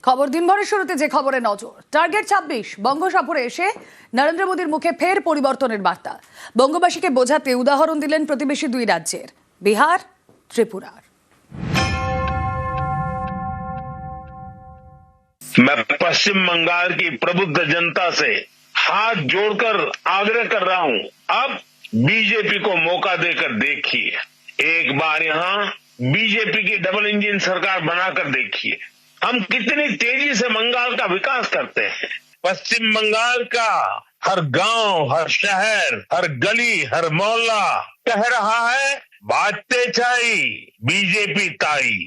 খবর দিনভরের শুরুতে যে খবরে নজর, টার্গেট 26 বঙ্গ সফরে এসে নরেন্দ্র মোদীর মুখে ফের পরিবর্তনের বার্তা। বঙ্গবাসীকে বোঝাতে উদাহরণ দিলেন প্রতিবেশী দুই রাজ্যের, বিহার, ত্রিপুরার। मैं पश्चिम बंगाल की प्रबुद्ध जनता से हाथ जोड़कर आग्रह कर रहा हूं, अब बीजेपी को मौका देकर देखिए। एक बार यहां बीजेपी की डबल इंजन सरकार बनाकर देखिए, हम कितनी तेजी से बंगाल का विकास करते हैं। पश्चिम बंगाल का हर गांव, हर शहर, हर गली, हर मोहल्ला कह रहा है, बाजते छाई बीजेपी ताई।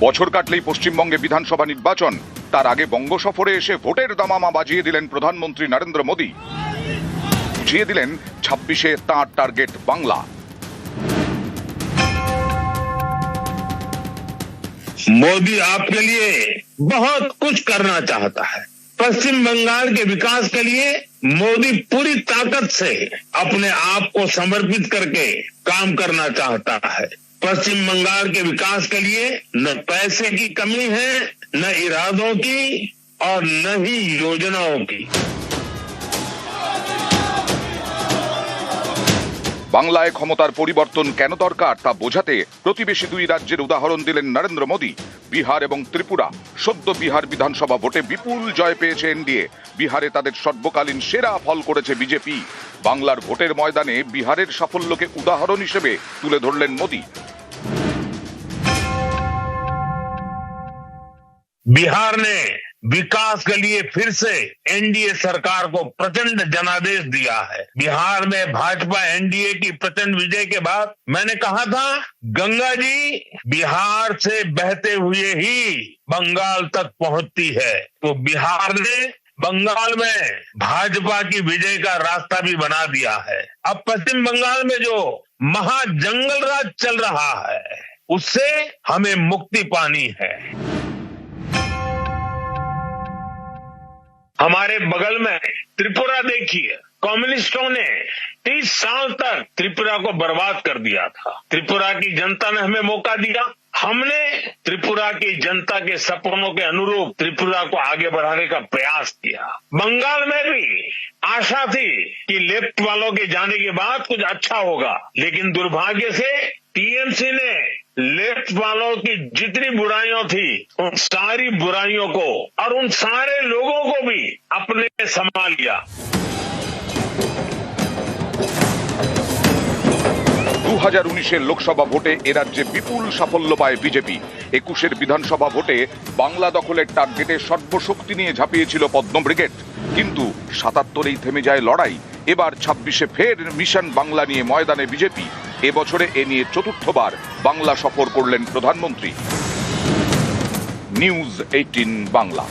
বছর কাটলেই পশ্চিমবঙ্গে বিধানসভা নির্বাচন, তার আগে বঙ্গ সফরে এসে ভোটের দামামা বাজিয়ে দিলেন প্রধানমন্ত্রী নরেন্দ্র মোদী। বুঝিয়ে দিলেন 26-এ তাঁর টার্গেট বাংলা। मोदी आपके लिए बहुत कुछ करना चाहता है। पश्चिम बंगाल के विकास के लिए मोदी पूरी ताकत से अपने आप को समर्पित करके काम करना चाहता है। पश्चिम बंगाल के विकास के लिए न पैसे की कमी है, न इरादों की और न ही योजनाओं की। বাংলায় ক্ষমতার পরিবর্তন কেন দরকার তা বোঝাতে প্রতিবেশী দুই রাজ্যের উদাহরণ দিলেন নরেন্দ্র মোদী। বিহার এবং ত্রিপুরা, সদ্য বিহার বিধানসভা ভোটে বিপুল জয় পেয়েছে এনডিএ। বিহারে তাদের সর্বকালীন সেরা ফল করেছে বিজেপি। বাংলার ভোটের ময়দানে বিহারের সাফল্যকে উদাহরণ হিসেবে তুলে ধরলেন মোদী। बिहार ने विकास के लिए फिर से एनडीए सरकार को प्रचंड जनादेश दिया है। बिहार में भाजपा एनडीए की प्रचंड विजय के बाद मैंने कहा था, गंगा जी बिहार से बहते हुए ही बंगाल तक पहुंचती है। तो बिहार ने बंगाल में भाजपा की विजय का रास्ता भी बना दिया है। अब पश्चिम बंगाल में जो महाजंगल राज चल रहा है, उससे हमें मुक्ति पानी है। हमारे बगल में त्रिपुरा देखिए, कम्युनिस्टों ने 30 साल तक त्रिपुरा को बर्बाद कर दिया था। त्रिपुरा की जनता ने हमें मौका दिया, हमने त्रिपुरा की जनता के सपनों के अनुरूप त्रिपुरा को आगे बढ़ाने का प्रयास किया। बंगाल में भी आशा थी कि लेफ्ट वालों के जाने के बाद कुछ अच्छा होगा, लेकिन दुर्भाग्य से टीएमसी ने लेफ्ट वालों की जितनी बुराइयां थी, उन सारी बुराइयों को और उन सारे लोगों को भी अपने समा लिया। 2019-এর লোকসভা ভোটে এ রাজ্যে বিপুল সাফল্য পায় বিজেপি। 21-এর বিধানসভা ভোটে বাংলা দখলের টার্গেটে সর্বশক্তি নিয়ে ঝাঁপিয়েছিল পদ্ম ব্রিগেড, কিন্তু 77-এই থেমে যায় লড়াই। এবার 26-এ ফের মিশন বাংলা নিয়ে ময়দানে বিজেপি। এবছরে এ নিয়ে চতুর্থবার বাংলা সফর করলেন প্রধানমন্ত্রী। নিউজ 18 বাংলা।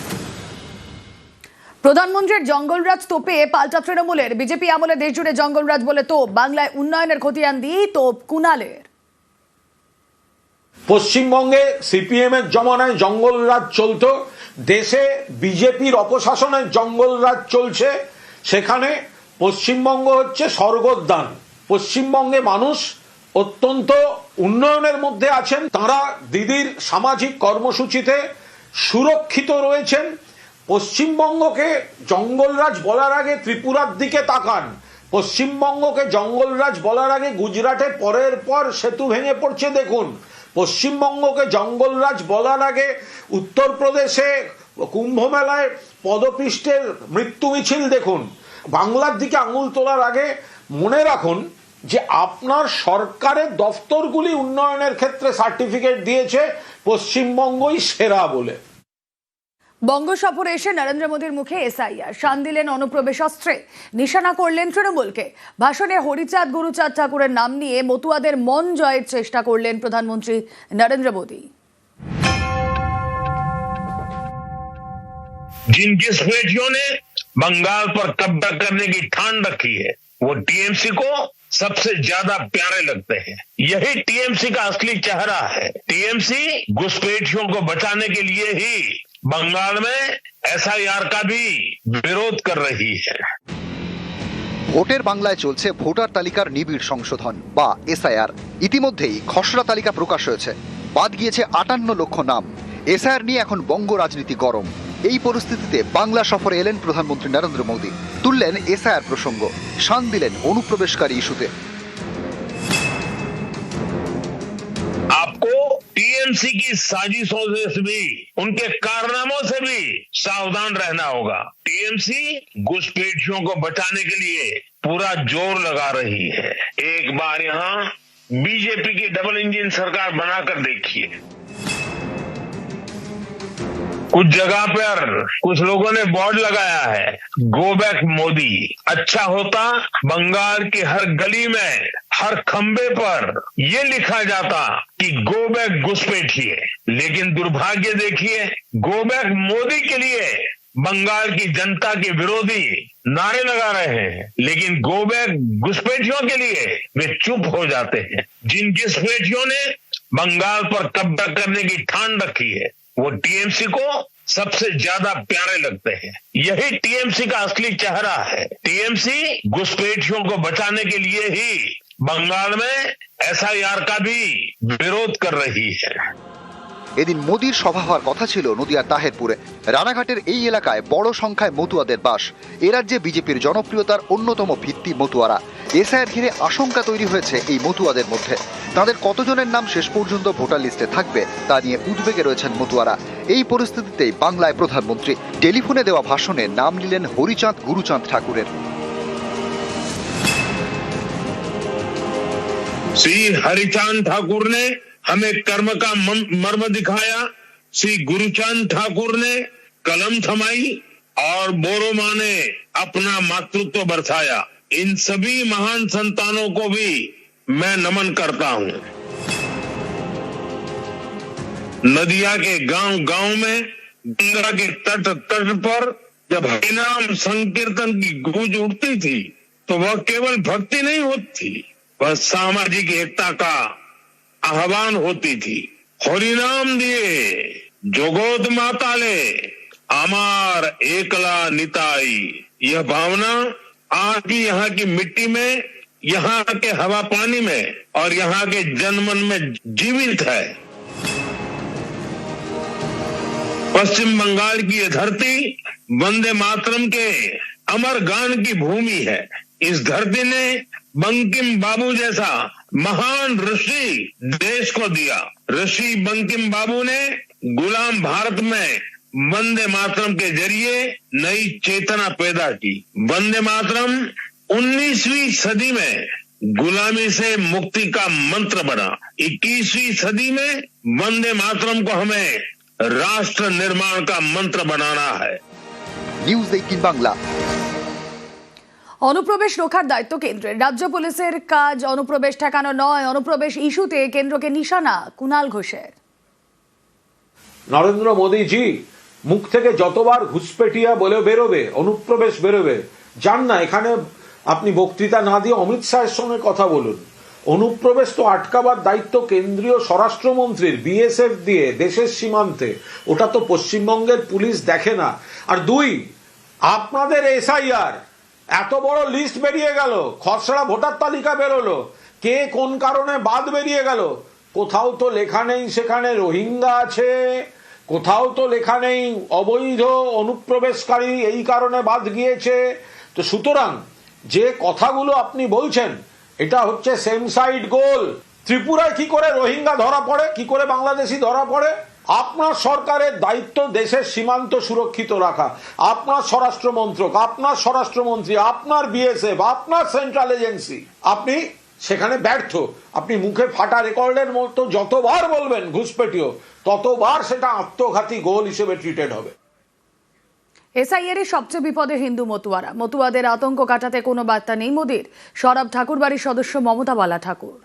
প্রধানমন্ত্রীর জঙ্গলরাজ তোপে পাল্টা তৃণমূলের। বিজেপি আমলে দেশ জুড়ে জঙ্গলরাজ বলে তোপ, বাংলায় উন্নয়নের খতিয়ান দিয়ে তোপ কুণালের। পশ্চিমবঙ্গে সিপিএম এর জমানায় জঙ্গলরাজ চলতো, দেশে বিজেপির অপশাসনের জঙ্গলরাজ চলছে। সেখানে পশ্চিমবঙ্গ হচ্ছে স্বর্গোদ্যান। পশ্চিমবঙ্গে মানুষ অত্যন্ত উন্নয়নের মধ্যে আছেন, তারা দিদির সামাজিক কর্মসূচিতে সুরক্ষিত রয়েছেন। পশ্চিমবঙ্গকে জঙ্গলরাজ বলার আগে ত্রিপুরার দিকে তাকান, পশ্চিমবঙ্গকে জঙ্গলরাজ বলার আগে গুজরাটে পরের পর সেতু ভেঙে পড়ছে দেখুন। পশ্চিমবঙ্গকে জঙ্গলরাজ বলার আগে উত্তরপ্রদেশে কুম্ভ মেলায় পদপৃষ্ঠের মৃত্যু মিছিল দেখুন। বাংলার দিকে আঙুল তোলার আগে মনে রাখুন যে আপনার সরকারের দফতরগুলি উন্নয়নের ক্ষেত্রে সার্টিফিকেট দিয়েছে পশ্চিমবঙ্গই সেরা বলে। বঙ্গ সফরে এসে নরেন্দ্র মোদীর মুখে এসআইআর, শান দিলেন অনুপ্রবেশ অস্ত্রে, নিশানা করলেন তৃণমূলকে। ভাষণে হরিচাঁদ গুরুচাঁদ ঠাকুরের নাম নিয়ে মতুয়াদের মন জয়ের চেষ্টা করলেন প্রধানমন্ত্রী নরেন্দ্র মোদী। जिन घुसपैठियों ने बंगाल पर कब्जा करने की ठान रखी है, वो टीएमसी को सबसे ज्यादा प्यारे लगते हैं। यही टीएमसी का असली चेहरा है। टीएमसी घुसपैठियों को बचाने के लिए ही बंगाल में एसआईआर का भी विरोध कर रही है। ভোটের বাংলায় চলছে ভোটার তালিকার নিবিড় সংশোধন বা এসআইআর। ইতিমধ্যেই খসড়া তালিকা প্রকাশ হয়েছে, বাদ গিয়েছে 58 লক্ষ নাম। এসআইআর নিয়ে এখন বঙ্গ রাজনীতি গরম। এই পরিস্থিতিতে বাংলা সফরে এলেন প্রধানমন্ত্রী নরেন্দ্র মোদী, তুললেন এসআইআর প্রসঙ্গ, শান দিলেন অনুপ্রবেশকারী ইস্যুতে। आपको टीएमसी की साजिशों से भी, उनके कारनामों से भी सावधान रहना होगा। टीएमसी घुसपैठियों को बचाने के लिए पूरा जोर लगा रही है। एक बार यहाँ बीजेपी की डबल इंजन सरकार बनाकर देखिए। कुछ जगह पर कुछ लोगों ने बोर्ड लगाया है, गो बैक मोदी। अच्छा होता बंगाल की हर गली में, हर खंबे पर ये लिखा जाता कि गो बैक घुसपैठिए। लेकिन दुर्भाग्य देखिए, गो बैक मोदी के लिए बंगाल की जनता के विरोधी नारे लगा रहे हैं, लेकिन गो बैक घुसपैठियों के लिए वे चुप हो जाते हैं। जिन घुसपैठियों ने बंगाल पर कब्जा करने की ठान रखी है, वो टीएमसी को सबसे ज्यादा प्यारे लगते हैं। यही टीएमसी का असली चेहरा है। टीएमसी घुसपैठियों को बचाने के लिए ही बंगाल में एसआईआर का भी विरोध कर रही है। এদিন মোদির সভা হওয়ার কথা ছিল নদিয়ার তাহেরপুরে। রানাঘাটের এই এলাকায় বড় সংখ্যায় মতুয়াদের বাস। এ রাজ্যে বিজেপির জনপ্রিয়তার অন্যতম ভিত্তি মতুয়ারা। এসআইআর ঘিরে আশঙ্কা তৈরি হয়েছে এই মতুয়াদের মধ্যে। তাদের কতজনের নাম শেষ পর্যন্ত ভোটার লিস্টে থাকবে তা নিয়ে উদ্বেগে রয়েছেন মতুয়ারা। এই পরিস্থিতিতেই বাংলায় প্রধানমন্ত্রী টেলিফোনে দেওয়া ভাষণে নাম নিলেন হরিচাঁদ গুরুচাঁদ ঠাকুরের। श्री हरिचांद ठाकुर ने हमें कर्म का मर्म दिखाया। श्री गुरुचांद ठाकुर ने कलम थमाई और बोरोमा ने अपना मातृत्व बरसाया। इन सभी महान संतानों को भी मैं नमन करता हूं। नदिया के गांव गांव में, गंगा के तट तट पर जब हरिनाम संकीर्तन की गूंज उठती थी तो वह केवल भक्ति नहीं होती, वह सामाजिक एकता का आह्वान होती थी। हरिनाम दिए जोगोत माताले अमार एकला निताई, यह भावना आज भी यहाँ की मिट्टी में, यहाँ के हवा पानी में और यहाँ के जनमन में जीवित है। पश्चिम बंगाल की यह धरती वंदे मातरम के अमर गान की भूमि है। इस धरती ने बंकिम बाबू जैसा महान ऋषि देश को दिया। ऋषि बंकिम बाबू ने गुलाम भारत में वंदे मातरम के जरिए नई चेतना पैदा की। वंदे मातरम 19वीं सदी में गुलामी से मुक्ति का मंत्र बना। 21वीं सदी में वंदे मातरम को हमें राष्ट्र निर्माण का मंत्र बनाना है। নিউজ 18 বাংলা। অনুপ্রবেশ রোখার দায়িত্ব কেন্দ্রের। রাজ্য পুলিশের কাজ অনুপ্রবেশ ঠেকানো নয়। অনুপ্রবেশ ইস্যুতে কেন্দ্রকে নিশানা কুণাল ঘোষের। নরেন্দ্র মোদীজি মুখ থেকে যতবার ঘুষপেটিয়া বলে বেরোবে, অনুপ্রবেশ বেরোবে, যান না এখানে আপনি বক্তৃতা না দিয়ে অমিত শাহের সঙ্গে কথা বলুন। অনুপ্রবেশ তো আটকাবার দায়িত্ব কেন্দ্রীয় স্বরাষ্ট্রমন্ত্রীর, বিএসএফ দিয়ে দেশের সীমান্তে। ওটা তো পশ্চিমবঙ্গের পুলিশ দেখে না। আর দুই, আপনাদের এসআইআর এত বড় লিস্ট বেরিয়ে গেল, খসড়া ভোটার তালিকা বেরোলো, কে কোন কারণে বাদ বেরিয়ে গেল, কোথাও তো লেখা নেই সেখানে রোহিঙ্গা আছে, কোথাও তো লেখা নেই অবৈধ অনুপ্রবেশকারী এই কারণে বাদ গিয়েছে। তো সুতরাং যে কথাগুলো আপনি বলছেন এটা হচ্ছে সেম সাইড গোল। ত্রিপুরায় কি করে রোহিঙ্গা ধরা পড়ে, কি করে বাংলাদেশি ধরা পড়ে? আপনার সরকারের দায়িত্ব দেশের সীমান্ত সুরক্ষিত রাখা। আপনার স্বরাষ্ট্র মন্ত্রক, আপনার স্বরাষ্ট্রমন্ত্রী, আপনার বিএসএফ, আপনার সেন্ট্রাল এজেন্সি, আপনি সেখানে ব্যর্থ। আপনি মুখে ফাটা রেকর্ডের মতো যতবার বলবেন ঘুষপেটিও, ততবার সেটা আত্মঘাতী গোল হিসেবে ট্রিটেড হবে। এসআইআর এর সবচেয়ে বিপদে হিন্দু মতুয়ারা। মতুয়াদের আতঙ্ক কাটাতে কোনো বার্তা নেই মোদির। সরব ঠাকুরবাড়ির সদস্য মমতা বালা ঠাকুর।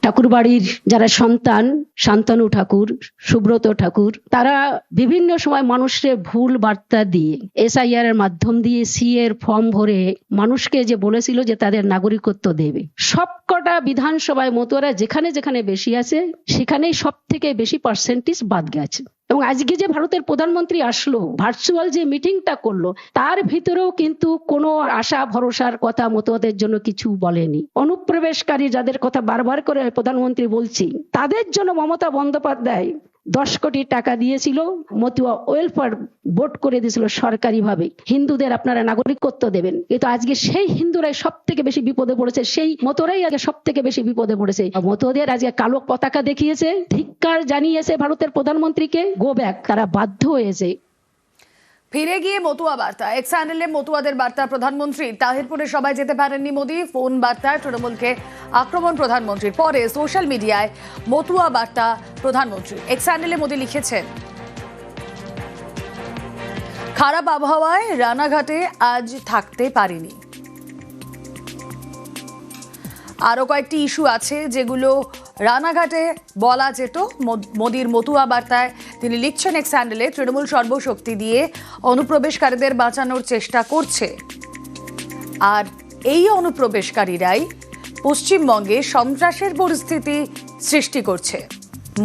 ঠাকুরবাড়ির যারা সন্তান, শান্তনু ঠাকুর, সুব্রত ঠাকুর, তারা বিভিন্ন সময় মানুষকে ভুল বার্তা দিয়ে এসআইআর এর মাধ্যম দিয়ে সি এর ফর্ম ভরে মানুষকে যে বলেছিল যে তাদের নাগরিকত্ব দেবে, সব সবকটা বিধানসভায় মতুয়ারা যেখানে যেখানে বেশি আছে সেখানেই সব থেকে বেশি পার্সেন্টেজ বাদ গেছে। এবং আজকে যে ভারতের প্রধানমন্ত্রী আসলো, ভার্চুয়াল যে মিটিংটা করলো, তার ভিতরেও কিন্তু কোনো আশা ভরসার কথা মতুয়াদের জন্য কিছু বলেনি। অনুপ্রবেশকারী যাদের কথা বারবার করে প্রধানমন্ত্রী বলছি, তাদের জন্য মমতা বন্দ্যোপাধ্যায় 10 কোটি টাকা দিয়েছিল, মতুয়া ওয়েলফেয়ার বোর্ড করে দিয়েছিল সরকারিভাবে, হিন্দুদের আপনারা নাগরিকত্ব দেবেন। কিন্তু আজকে সেই হিন্দুরাই সব থেকে বেশি বিপদে পড়েছে, সেই মতুয়ারাই আগে সব থেকে বেশি বিপদে পড়েছে। মতুয়াদের আজকে কালো পতাকা দেখিয়েছে, ধিক্কার জানিয়েছে ভারতের প্রধানমন্ত্রীকে, গো ব্যাক, তারা বাধ্য হয়েছে। ফিরে গিয়ে মতুয়া বার্তা, এক্স হ্যান্ডেলে মতুয়াদের বার্তা প্রধানমন্ত্রী। তাহিরপুরে সবাই যেতে পারেননি মোদী, ফোন বার্তায় তৃণমূলকে আক্রমণ প্রধানমন্ত্রীর। পরে সোশ্যাল মিডিয়ায় মতুয়া বার্তা প্রধানমন্ত্রী। এক্স হ্যান্ডেলে মোদী লিখেছেন, খারাপ আবহাওয়ায় রানাঘাটে আজ থাকতে পারিনি। আরো কয়েকটি ইস্যু আছে যেগুলো রানাঘাটে বলা যেত। মোদির মতুয়া বার্তায় তিনি লিখছেন এক্স হ্যান্ডেলে, তৃণমূল সর্বশক্তি দিয়ে অনুপ্রবেশকারীদের বাঁচানোর চেষ্টা করছে, আর এই অনুপ্রবেশকারীরাই পশ্চিমবঙ্গে সন্ত্রাসের পরিস্থিতি সৃষ্টি করছে,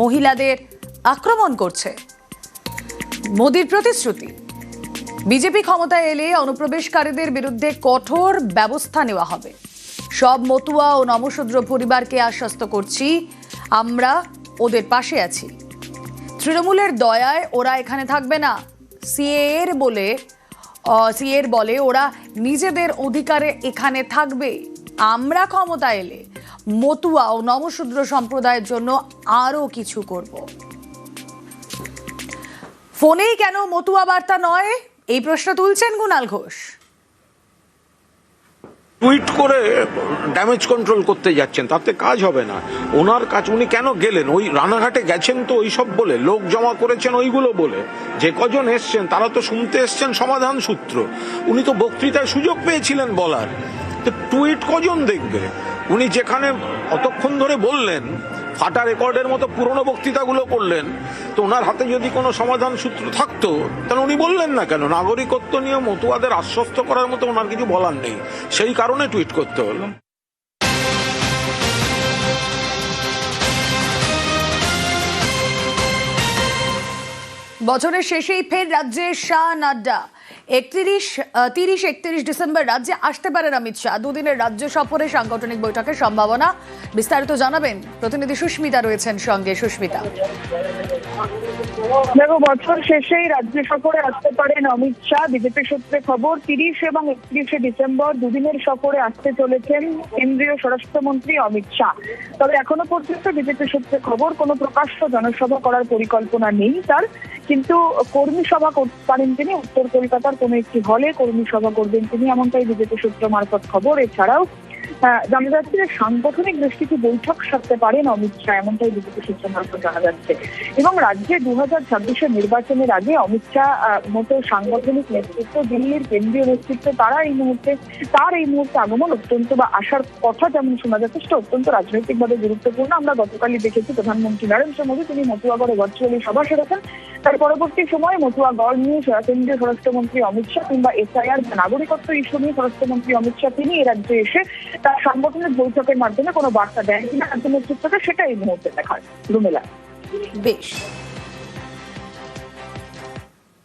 মহিলাদের আক্রমণ করছে। মোদির প্রতিশ্রুতি, বিজেপি ক্ষমতায় এলে অনুপ্রবেশকারীদের বিরুদ্ধে কঠোর ব্যবস্থা নেওয়া হবে। সব মতুয়া ও নমশূদ্র পরিবারকে আশ্বস্ত করছি, আমরা ওদের পাশে আছি। তৃণমূলের দয়ায় ওরা এখানে থাকবে না। সিএর বলে ওরা নিজেদের অধিকারে এখানে থাকবে। আমরা ক্ষমতা এলে মতুয়া ও নমশূদ্র সম্প্রদায়ের জন্য আরো কিছু করব। ফোনেই কেন মতুয়া বার্তা নয়, এই প্রশ্ন তুলছেন কুণাল ঘোষ। টুইট করে ড্যামেজ কন্ট্রোল করতে যাচ্ছেন, তাতে কাজ হবে না। ওনার কাজ, উনি কেন গেলেন? ওই রানাঘাটে গেছেন তো ওই সব বলে, লোক জমা করেছেন ওইগুলো বলে। যে কজন এসছেন তারা তো শুনতে এসছেন সমাধান সূত্র। উনি তো বক্তৃতায় সুযোগ পেয়েছিলেন বলার, তো টুইট কজন দেখবে? উনি যেখানে অতক্ষণ ধরে বললেন, ফাটা রেকর্ডের মতো পুরনো বক্তৃতাগুলো করলেন, তো ওনার হাতে যদি কোনো সমাধান সূত্র থাকতো তাহলে উনি বললেন না কেন? নাগরিকত্ব নিয়ে মতুয়াদের আশ্বস্ত করার মতো ওনার কিছু বলার নেই, সেই কারণে টুইট করতে হলো। বছরের শেষেই ফের রাজ্যে শাহ নাড্ডা। 30-31 ডিসেম্বর রাজ্যে আসতে পারেন অমিত শাহ। দুদিনের রাজ্য সফরে সাংগঠনিক বৈঠকের সম্ভাবনা। বিস্তারিত জানাবেন প্রতিনিধি সুস্মিতা, রয়েছেন সঙ্গে। সুস্মিতা, দেখো, বছর শেষেই রাজ্য সফরে আসতে পারেন অমিত শাহ। বিজেপি সূত্রে খবর, 30 এবং 31 ডিসেম্বর দুদিনের সফরে আসতে চলেছেন কেন্দ্রীয় স্বরাষ্ট্রমন্ত্রী অমিত শাহ। তবে এখনো পর্যন্ত বিজেপি সূত্রে খবর, কোনো প্রকাশ্য জনসভা করার পরিকল্পনা নেই তার, কিন্তু কর্মী সভা করতে পারেন তিনি। উত্তর কলকাতার কোনো একটি হলে কর্মী সভা করবেন তিনি, এমনটাই বিজেপি সূত্র মারফত খবর। এছাড়াও জানা যাচ্ছে যে সাংগঠনিক বেশ কিছু বৈঠক সারতে পারেন অমিত শাহ, এমনটাই বিজেপি সূত্র মারফত জানা যাচ্ছে। এবং রাজ্যে 2026 নির্বাচনের আগে অমিত শাহ মতো সাংগঠনিক নেতৃত্ব, দিল্লির কেন্দ্রীয় নেতৃত্ব, তার এই মুহূর্তে আগমন অত্যন্ত, বা আসার কথা যেমন শোনা যাচ্ছে, সেটা অত্যন্ত রাজনৈতিকভাবে গুরুত্বপূর্ণ। আমরা গতকালই দেখেছি প্রধানমন্ত্রী নরেন্দ্র মোদী তিনি মতুয়াগড়ে ভার্চুয়ালি সভা সেরেছেন। তার পরবর্তী সময়ে মতুয়াগড় নিয়ে কেন্দ্রীয় স্বরাষ্ট্রমন্ত্রী অমিত শাহ, কিংবা এসআইআর নাগরিকত্ব ইস্যু নিয়ে স্বরাষ্ট্রমন্ত্রী অমিত শাহ তিনি এ রাজ্যে এসে তার সাংগঠনিক বৈঠকের মাধ্যমে কোনো বার্তা দেন কিনা রাজ্য নেতৃত্বকে, সেটা এই মুহূর্তে দেখার। রুমেলা, বেশ।